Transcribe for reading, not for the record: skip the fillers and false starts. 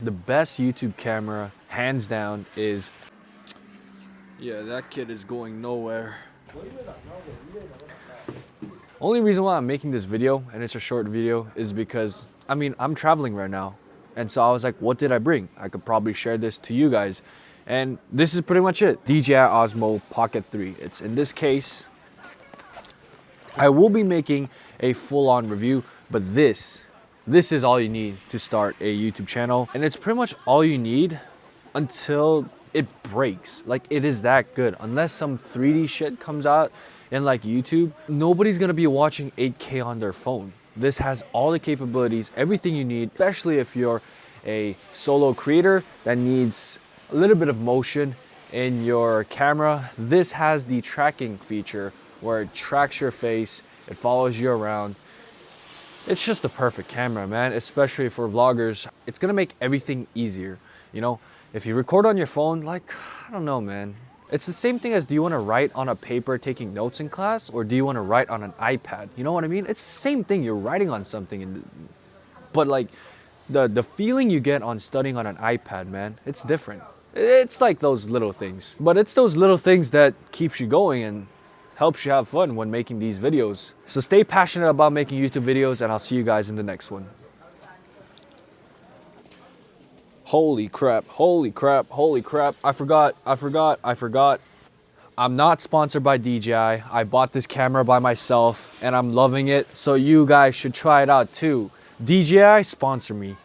The best YouTube camera, hands down, is... Yeah, that kid is going nowhere. Only reason why I'm making this video, and it's a short video, is because, I mean, I'm traveling right now. And so I was like, what did I bring? I could probably share this to you guys. And this is pretty much it. DJI Osmo Pocket 3. It's in this case. I will be making a full-on review, but this is all you need to start a YouTube channel. And it's pretty much all you need until it breaks. Like, it is that good. Unless some 3D shit comes out in like YouTube, nobody's gonna be watching 8K on their phone. This has all the capabilities, everything you need, especially if you're a solo creator that needs a little bit of motion in your camera. This has the tracking feature where it tracks your face, it follows you around. It's just the perfect camera, man, especially for vloggers. It's gonna make everything easier. You know, if you record on your phone, like, I don't know, man. It's the same thing as, do you want to write on a paper taking notes in class, or do you want to write on an iPad? You know what I mean? It's the same thing. You're writing on something, but like the feeling you get on studying on an iPad, man, it's different. It's like those little things, but it's those little things that keeps you going and helps you have fun when making these videos. So stay passionate about making YouTube videos, and I'll see you guys in the next one. Holy crap, holy crap, holy crap. I forgot. I'm not sponsored by DJI. I bought this camera by myself and I'm loving it. So you guys should try it out too. DJI, sponsor me.